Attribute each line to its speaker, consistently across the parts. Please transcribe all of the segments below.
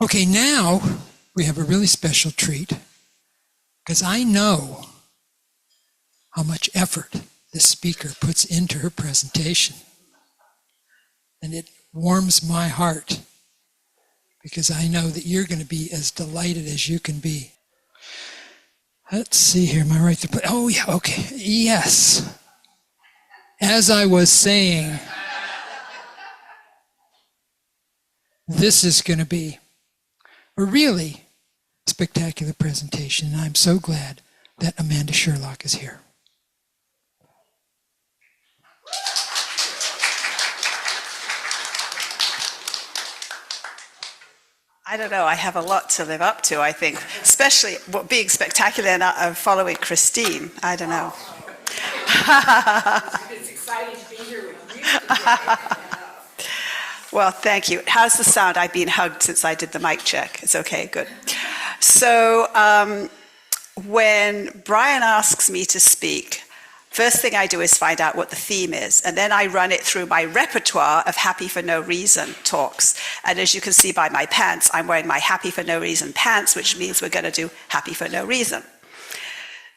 Speaker 1: Okay, now we have a really special treat, because I know how much effort this speaker puts into her presentation. And it warms my heart, because I know that you're going to be as delighted as you can be. Let's see here, am I right to oh yeah, okay, yes. As I was saying, this is going to be a really spectacular presentation, and I'm so glad that Amanda Sherlock is here.
Speaker 2: I don't know, I have a lot to live up to, I think, especially being spectacular and following Christine. I don't know.
Speaker 3: It's exciting to be here with you.
Speaker 2: Well, thank you. How's the sound? I've been hugged since I did the mic check. It's okay, good. So when Brian asks me to speak, first thing I do is find out what the theme is, and then I run it through my repertoire of Happy for No Reason talks. And as you can see by my pants, I'm wearing my Happy for No Reason pants, which means we're going to do Happy for No Reason.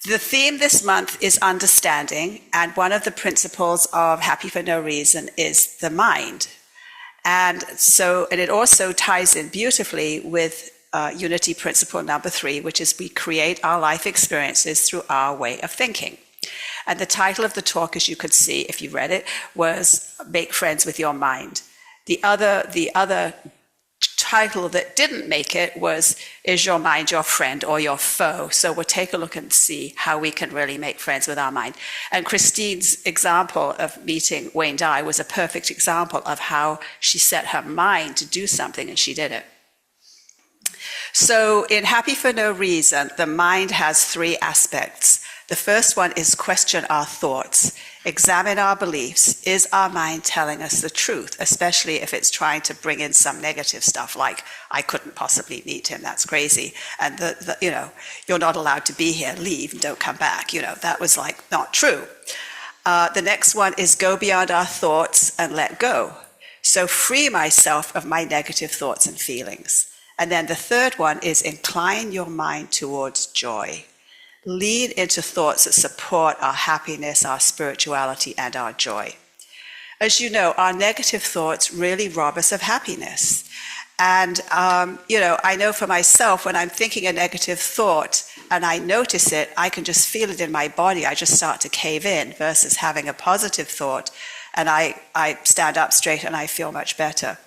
Speaker 2: The theme this month is understanding, and one of the principles of Happy for No Reason is the mind. And it also ties in beautifully with Unity Principle number 3, which is we create our life experiences through our way of thinking. And the title of the talk, as you could see if you read it, was Make Friends with Your Mind. The other title that didn't make it was Is Your Mind Your Friend or Your Foe? So we'll take a look and see how we can really make friends with our mind. And Christine's example of meeting Wayne Dye was a perfect example of how she set her mind to do something and she did it. So in Happy for No Reason, the mind has 3 aspects. The first one is question our thoughts. Examine our beliefs. Is our mind telling us the truth, especially if it's trying to bring in some negative stuff like, I couldn't possibly meet him, that's crazy. And, you're not allowed to be here, leave and don't come back. That was like not true. The next one is go beyond our thoughts and let go. So free myself of my negative thoughts and feelings. And then the third one is incline your mind towards joy. Lead into thoughts that support our happiness, our spirituality, and our joy. As you know, our negative thoughts really rob us of happiness. And, I know for myself, when I'm thinking a negative thought and I notice it, I can just feel it in my body. I just start to cave in versus having a positive thought. And I stand up straight and I feel much better.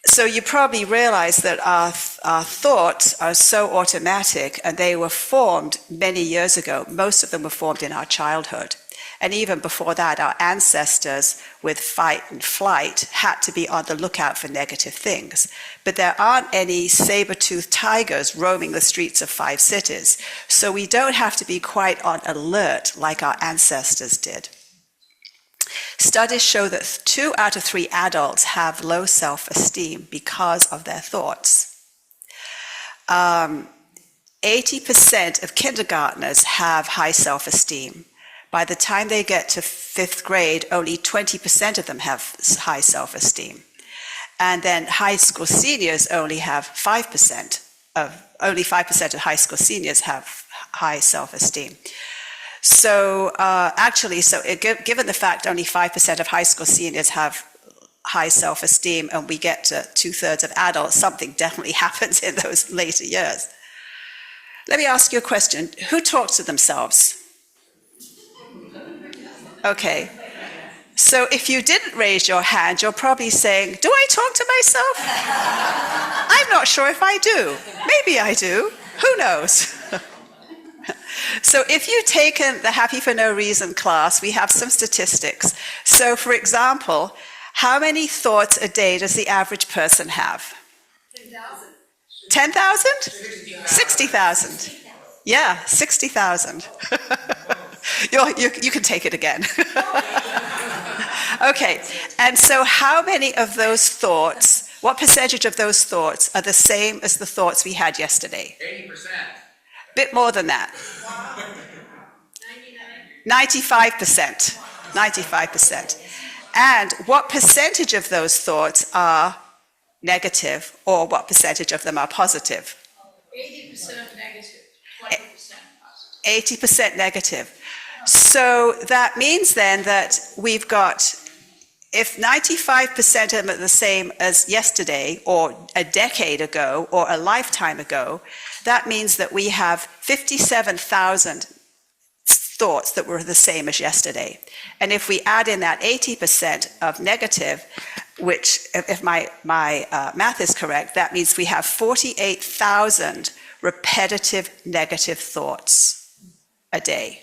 Speaker 2: So you probably realize that our thoughts are so automatic, and they were formed many years ago. Most of them were formed in our childhood. And even before that, our ancestors with fight and flight had to be on the lookout for negative things. But there aren't any saber-toothed tigers roaming the streets of 5 cities. So we don't have to be quite on alert like our ancestors did. Studies show that 2 out of 3 adults have low self-esteem because of their thoughts. 80% of kindergartners have high self-esteem. By the time they get to 5th grade, only 20% of them have high self-esteem. And then high school seniors only have 5% of high school seniors have high self-esteem. So given the fact only 5% of high school seniors have high self-esteem and we get to 2/3 of adults, something definitely happens in those later years. Let me ask you a question. Who talks to themselves? Okay. So if you didn't raise your hand, you're probably saying, do I talk to myself? I'm not sure if I do. Maybe I do. Who knows? So if you've taken the Happy for No Reason class, we have some statistics. So for example, how many thoughts a day does the average person have?
Speaker 3: 10,000.
Speaker 2: 10,000? 60,000. Yeah, 60,000. You can take it again. Okay, and so how many of those thoughts, what percentage of those thoughts are the same as the thoughts we had yesterday?
Speaker 4: 80%.
Speaker 2: Bit more than that. 95%. 95%. And what percentage of those thoughts are negative, or what percentage of them are positive?
Speaker 3: 80% negative, 20% positive.
Speaker 2: 80% negative. So that means then that we've got, if 95% of them are the same as yesterday, or a decade ago, or a lifetime ago, that means that we have 57,000 thoughts that were the same as yesterday. And if we add in that 80% of negative, which, if my math is correct, that means we have 48,000 repetitive negative thoughts a day.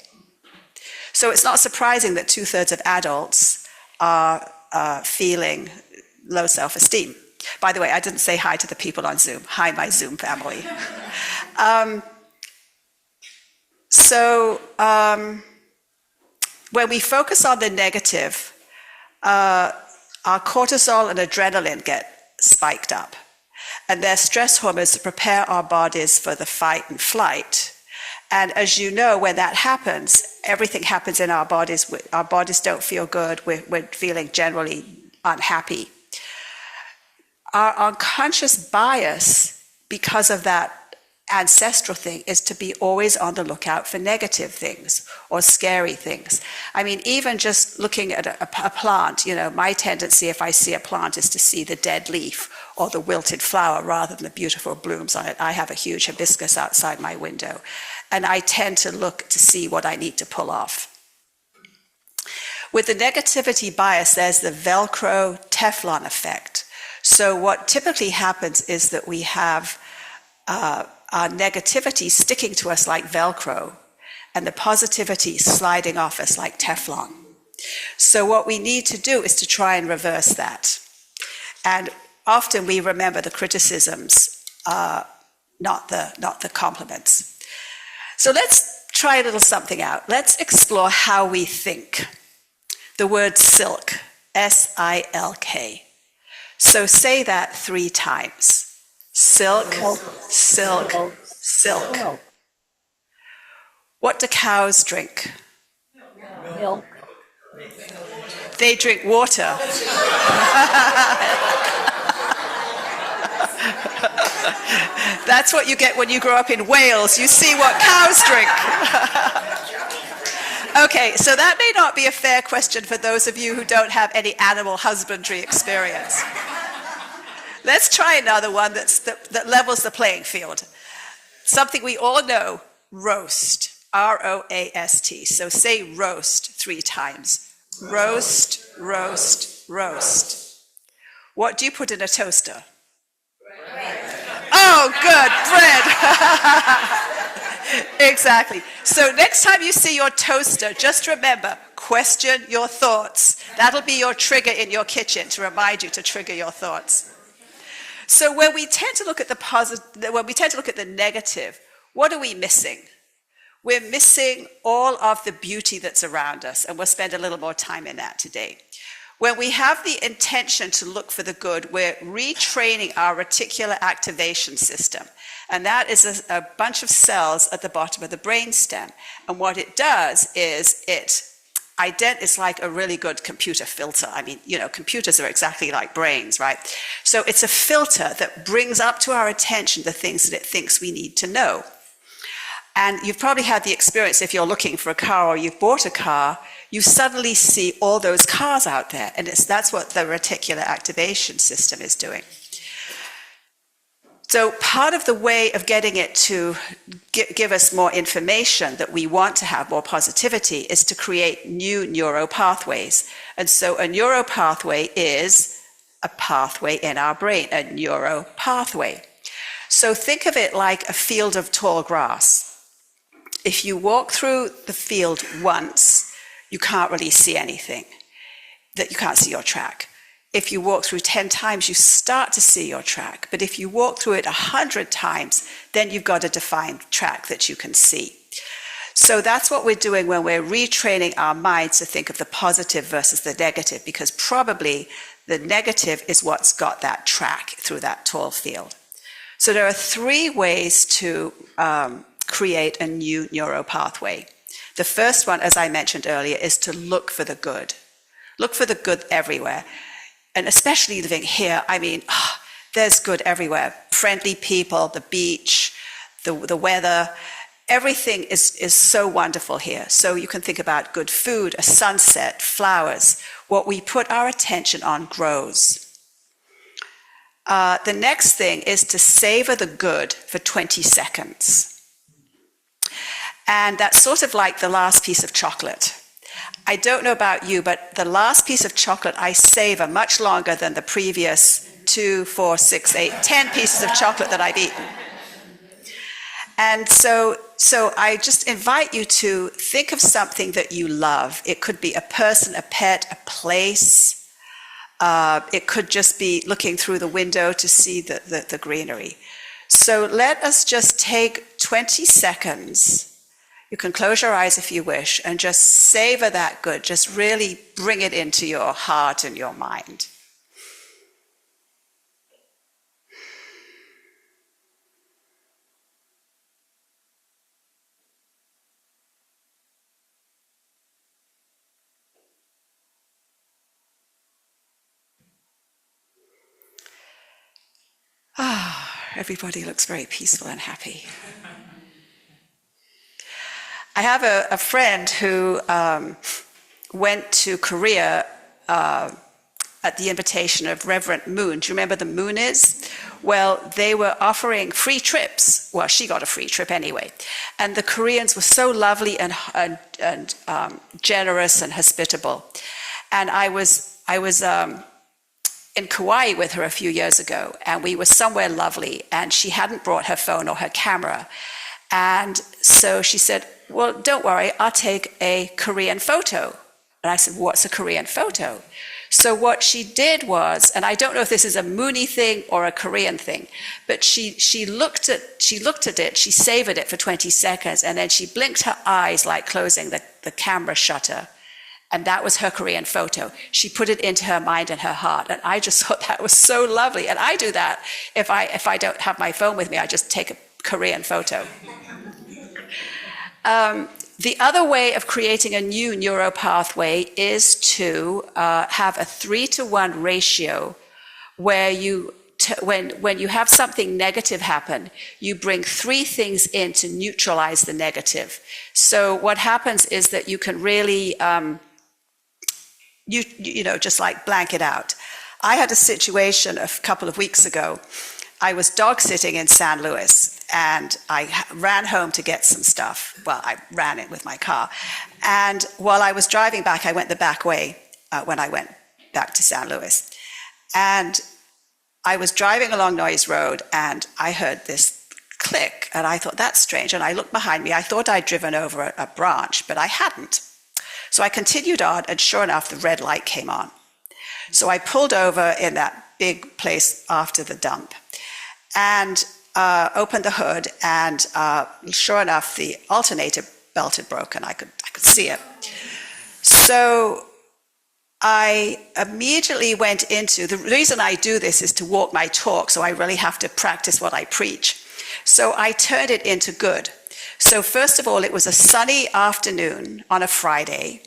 Speaker 2: So it's not surprising that 2/3 of adults are feeling low self-esteem. By the way, I didn't say hi to the people on Zoom. Hi, my Zoom family. When we focus on the negative, our cortisol and adrenaline get spiked up. And they're stress hormones that prepare our bodies for the fight and flight. And as you know, when that happens, everything happens in our bodies. Our bodies don't feel good. We're feeling generally unhappy. Our unconscious bias, because of that ancestral thing, is to be always on the lookout for negative things or scary things. I mean, even just looking at a plant, my tendency if I see a plant is to see the dead leaf or the wilted flower rather than the beautiful blooms on it. I have a huge hibiscus outside my window, and I tend to look to see what I need to pull off. With the negativity bias, there's the Velcro Teflon effect. So what typically happens is that we have our negativity sticking to us like Velcro, and the positivity sliding off us like Teflon. So what we need to do is to try and reverse that. And often we remember the criticisms, not the compliments. So let's try a little something out. Let's explore how we think. The word silk, S-I-L-K. So say that 3 times. Silk, silk, silk. What do cows drink?
Speaker 4: Milk.
Speaker 2: They drink water. That's what you get when you grow up in Wales. You see what cows drink. Okay, so that may not be a fair question for those of you who don't have any animal husbandry experience. Let's try another one that levels the playing field. Something we all know, roast, R-O-A-S-T. So say roast 3 times. Roast, roast, roast. What do you put in a toaster? Bread. Oh, good, bread. Exactly. So next time you see your toaster, just remember, question your thoughts. That'll be your trigger in your kitchen to remind you to trigger your thoughts. So when we tend to look at the negative, what are we missing? We're missing all of the beauty that's around us, and we'll spend a little more time in that today. When we have the intention to look for the good, we're retraining our reticular activation system. And that is a bunch of cells at the bottom of the brainstem. And what it does is it's like a really good computer filter. I mean, computers are exactly like brains, right? So it's a filter that brings up to our attention the things that it thinks we need to know. And you've probably had the experience, if you're looking for a car or you've bought a car, you suddenly see all those cars out there. And that's what the reticular activation system is doing. So part of the way of getting it to give us more information that we want to have more positivity is to create new neuropathways. And so a neuropathway is a pathway in our brain, a neuropathway. So think of it like a field of tall grass. If you walk through the field once, you can't really see anything, that you can't see your track. If you walk through 10 times, you start to see your track. But if you walk through it 100 times, then you've got a defined track that you can see. So that's what we're doing when we're retraining our minds to think of the positive versus the negative, because probably the negative is what's got that track through that tall field. So there are 3 ways to create a new neuropathway. The first one, as I mentioned earlier, is to look for the good. Look for the good everywhere. And especially living here, I mean, there's good everywhere. Friendly people, the beach, the weather, everything is so wonderful here. So you can think about good food, a sunset, flowers. What we put our attention on grows. The next thing is to savor the good for 20 seconds. And that's sort of like the last piece of chocolate. I don't know about you, but the last piece of chocolate I savor much longer than the previous 2, 4, 6, 8, 10 pieces of chocolate that I've eaten. And so I just invite you to think of something that you love. It could be a person, a pet, a place. It could just be looking through the window to see the greenery. So let us just take 20 seconds. You can close your eyes if you wish and just savor that good. Just really bring it into your heart and your mind. Everybody looks very peaceful and happy. I have a friend who went to Korea at the invitation of Reverend Moon. Do you remember the Moon is? Well, they were offering free trips. Well, she got a free trip anyway. And the Koreans were so lovely and generous and hospitable. And I was in Kauai with her a few years ago, and we were somewhere lovely, and she hadn't brought her phone or her camera. And so she said, well, don't worry, I'll take a Korean photo. And I said, what's a Korean photo? So what she did was, and I don't know if this is a Mooney thing or a Korean thing, but she looked at it, she savored it for 20 seconds, and then she blinked her eyes like closing the camera shutter. And that was her Korean photo. She put it into her mind and her heart. And I just thought that was so lovely. And I do that. If I don't have my phone with me, I just take a Korean photo. The other way of creating a new neural pathway is to have a 3-to-1 ratio where when you have something negative happen, you bring 3 things in to neutralize the negative. So what happens is that you can really just like blank it out. I had a situation a couple of weeks ago. I was dog sitting in San Luis, and I ran home to get some stuff. Well, I ran it with my car. And while I was driving back, I went the back way when I went back to San Luis. And I was driving along Noyes Road, and I heard this click, and I thought, that's strange. And I looked behind me. I thought I'd driven over a branch, but I hadn't. So I continued on, and sure enough, the red light came on. So I pulled over in that big place after the dump and opened the hood, and sure enough, the alternator belt had broken. I could see it. So I immediately went into, the reason I do this is to walk my talk, so I really have to practice what I preach. So I turned it into good. So first of all, it was a sunny afternoon on a Friday.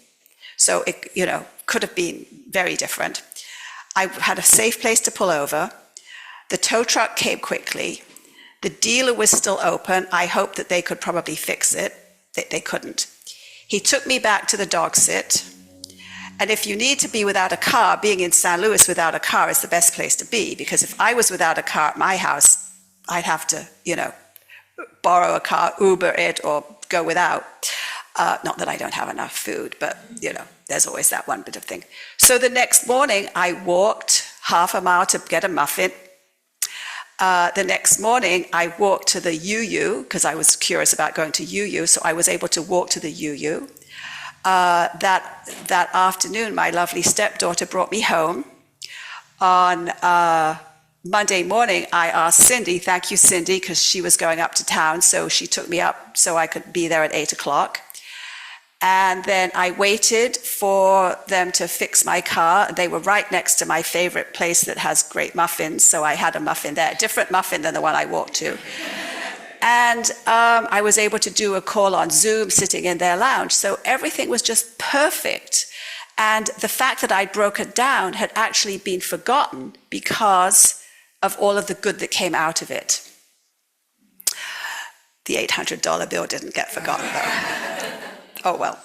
Speaker 2: So it, could have been very different. I had a safe place to pull over. The tow truck came quickly. The dealer was still open. I hoped that they could probably fix it. They couldn't. He took me back to the dog sit. And if you need to be without a car, being in San Luis without a car is the best place to be, because if I was without a car at my house, I'd have to, borrow a car, Uber it, or go without. Not that I don't have enough food, but, there's always that one bit of thing. So the next morning, I walked half a mile to get a muffin. The next morning, I walked to the UU, because I was curious about going to UU, so I was able to walk to the UU. That afternoon, my lovely stepdaughter brought me home. On Monday morning, I asked Cindy, thank you, Cindy, because she was going up to town, so she took me up so I could be there at 8 o'clock. And then I waited for them to fix my car. They were right next to my favorite place that has great muffins, so I had a muffin there, a different muffin than the one I walked to. And I was able to do a call on Zoom sitting in their lounge. So everything was just perfect. And the fact that I'd broken down had actually been forgotten because of all of the good that came out of it. The $800 bill didn't get forgotten, though. Oh, well.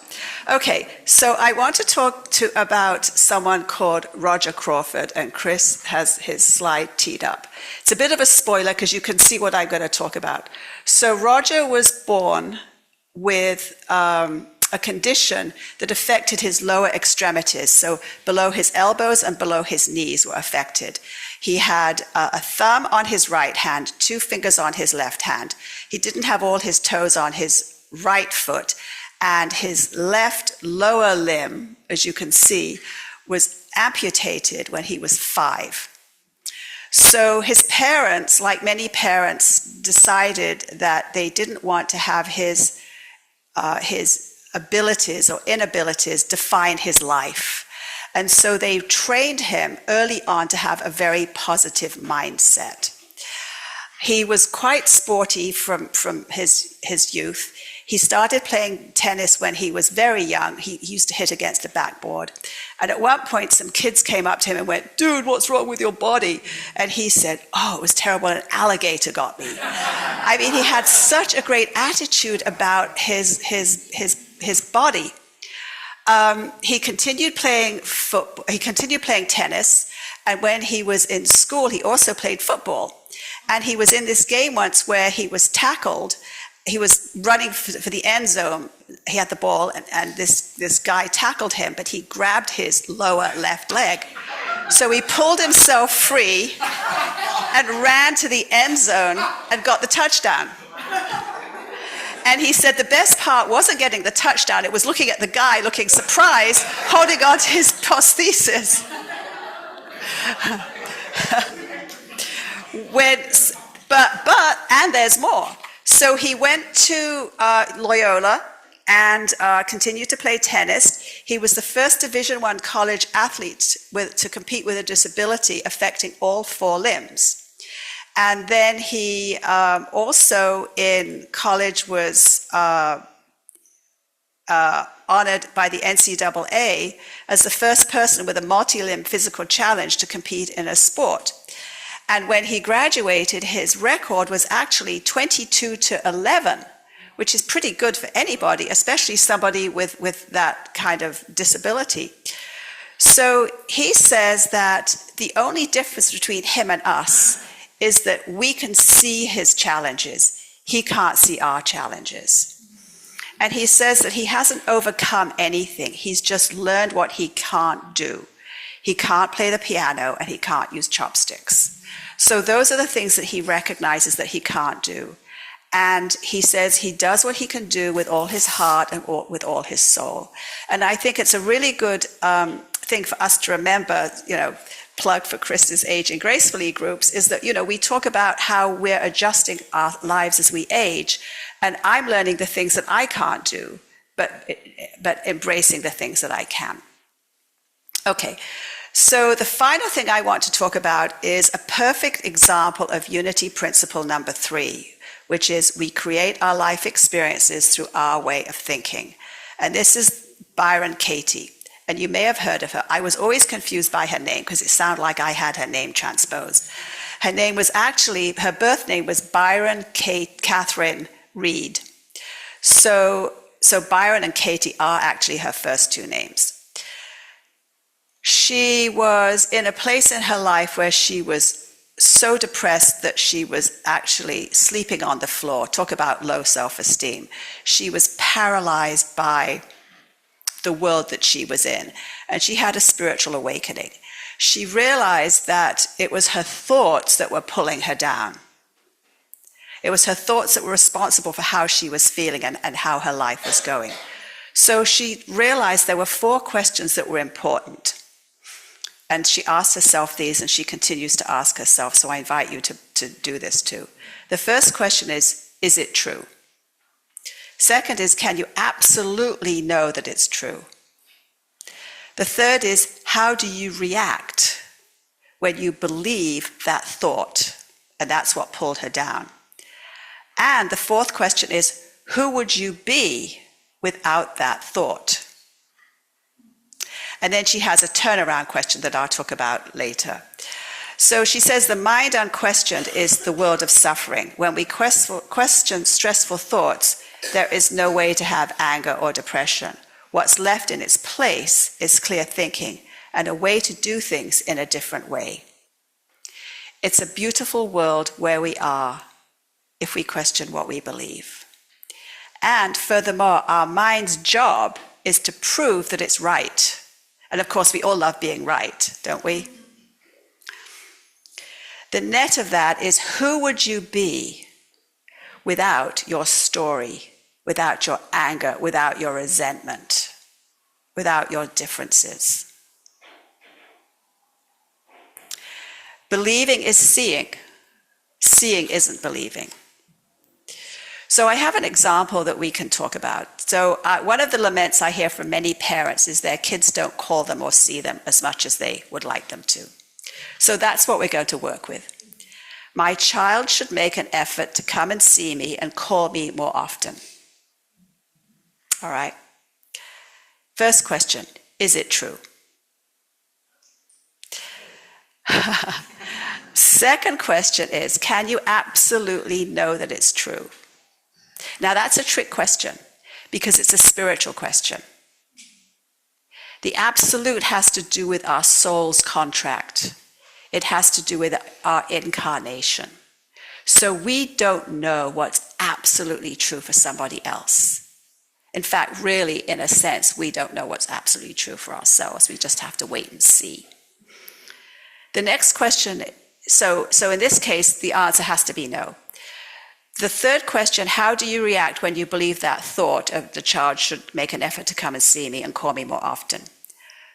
Speaker 2: Okay, so I want to talk about someone called Roger Crawford, and Chris has his slide teed up. It's a bit of a spoiler because you can see what I'm going to talk about. So Roger was born with a condition that affected his lower extremities, so below his elbows and below his knees were affected. He had a thumb on his right hand, 2 fingers on his left hand. He didn't have all his toes on his right foot, and his left lower limb, as you can see, was amputated when he was 5. So his parents, like many parents, decided that they didn't want to have his abilities or inabilities define his life. And so they trained him early on to have a very positive mindset. He was quite sporty from his youth. He started playing tennis when he was very young. He used to hit against the backboard. And at one point, some kids came up to him and went, "Dude, what's wrong with your body?" And he said, "Oh, it was terrible. An alligator got me." I mean, he had such a great attitude about his body. He continued playing football. He continued playing tennis. And when he was in school, he also played football. And he was in this game once where he was tackled. He was running for the end zone. He had the ball, and this guy tackled him, but he grabbed his lower left leg. So he pulled himself free and ran to the end zone and got the touchdown. And he said the best part wasn't getting the touchdown, it was looking at the guy looking surprised, holding on to his prosthesis. And there's more. So he went to Loyola and continued to play tennis. He was the first Division I college athlete to compete with a disability affecting all 4 limbs. And then he also in college was honored by the NCAA as the first person with a multi-limb physical challenge to compete in a sport. And when he graduated, his record was actually 22-11, which is pretty good for anybody, especially somebody with that kind of disability. So he says that the only difference between him and us is that we can see his challenges. He can't see our challenges. And he says that he hasn't overcome anything. He's just learned what he can't do. He can't play the piano and he can't use chopsticks. So those are the things that he recognizes that he can't do. And he says he does what he can do with all his heart and with all his soul. And I think it's a really good thing for us to remember, plug for Chris's Aging Gracefully groups, is that, we talk about how we're adjusting our lives as we age. And I'm learning the things that I can't do, but embracing the things that I can. Okay. So the final thing I want to talk about is a perfect example of unity principle number 3, which is we create our life experiences through our way of thinking. And this is Byron Katie. And you may have heard of her. I was always confused by her name because it sounded like I had her name transposed. Her name was actually, her birth name was Byron Catherine Reed. So Byron and Katie are actually her first 2 names. She was in a place in her life where she was so depressed that she was actually sleeping on the floor. Talk about low self-esteem. She was paralyzed by the world that she was in, and she had a spiritual awakening. She realized that it was her thoughts that were pulling her down. It was her thoughts that were responsible for how she was feeling and how her life was going. So she realized there were 4 questions that were important. And she asked herself these, and she continues to ask herself, so I invite you to do this too. The first question is it true? Second is, can you absolutely know that it's true? The third is, how do you react when you believe that thought? And that's what pulled her down. And the 4th question is, who would you be without that thought? And then she has a turnaround question that I'll talk about later. So she says the mind unquestioned is the world of suffering. When we question stressful thoughts, there is no way to have anger or depression. What's left in its place is clear thinking and a way to do things in a different way. It's a beautiful world where we are if we question what we believe. And furthermore, our mind's job is to prove that it's right. And of course, we all love being right, don't we? The net of that is, who would you be without your story, without your anger, without your resentment, without your differences? Believing is seeing. Seeing isn't believing. So I have an example that we can talk about. So one of the laments I hear from many parents is their kids don't call them or see them as much as they would like them to. So that's what we're going to work with. My child should make an effort to come and see me and call me more often. All right. First question, is it true? Second question is, can you absolutely know that it's true? Now that's a trick question because it's a spiritual question. The absolute has to do with our soul's contract. It has to do with our incarnation. So we don't know what's absolutely true for somebody else. In fact, really, in a sense, we don't know what's absolutely true for ourselves. We just have to wait and see. The next question, so in this case, the answer has to be no. The third question, how do you react when you believe that thought of the child should make an effort to come and see me and call me more often?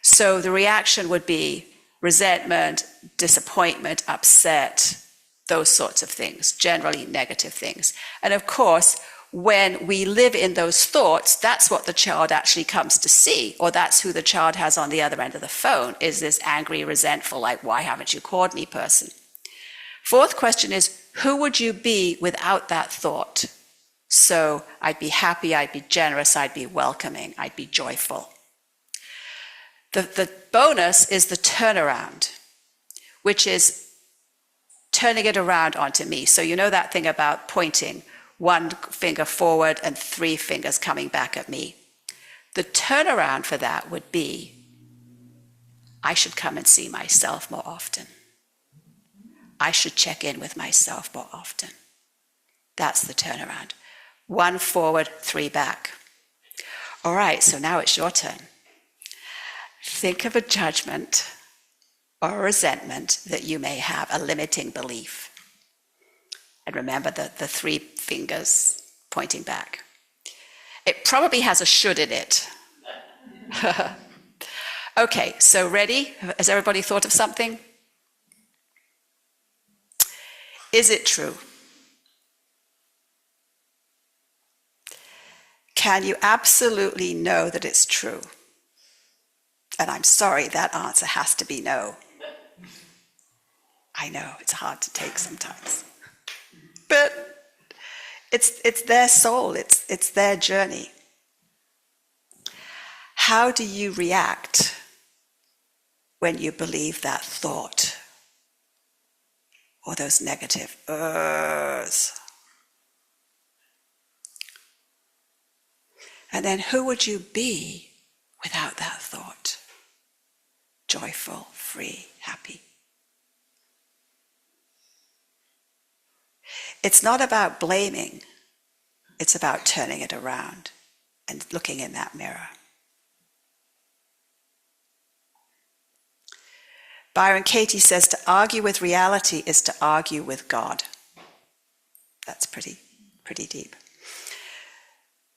Speaker 2: So the reaction would be resentment, disappointment, upset, those sorts of things, generally negative things. And of course, when we live in those thoughts, that's what the child actually comes to see, or that's who the child has on the other end of the phone, is this angry, resentful, like, why haven't you called me person? Fourth question is, who would you be without that thought? So I'd be happy, I'd be generous, I'd be welcoming, I'd be joyful. The bonus is the turnaround, which is turning it around onto me. So you know that thing about pointing one finger forward and 3 fingers coming back at me. The turnaround for that would be, I should come and see myself more often. I should check in with myself more often. That's the turnaround. 1 forward, 3 back. All right, so now it's your turn. Think of a judgment or a resentment that you may have, a limiting belief. And remember the 3 fingers pointing back. It probably has a should in it. Okay, so ready? Has everybody thought of something? Is it true? Can you absolutely know that it's true? And I'm sorry, that answer has to be no. I know, it's hard to take sometimes. But it's their soul, it's their journey. How do you react when you believe that thought or those negative uhs? And then who would you be without that thought? Joyful, free, happy. It's not about blaming. It's about turning it around and looking in that mirror. Byron Katie says to argue with reality is to argue with God. That's pretty deep.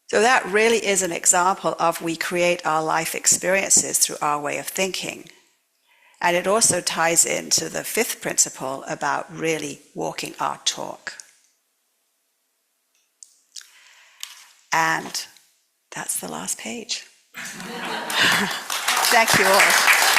Speaker 2: So that really is an example of we create our life experiences through our way of thinking. And it also ties into the 5th principle about really walking our talk. And that's the last page. Thank you all.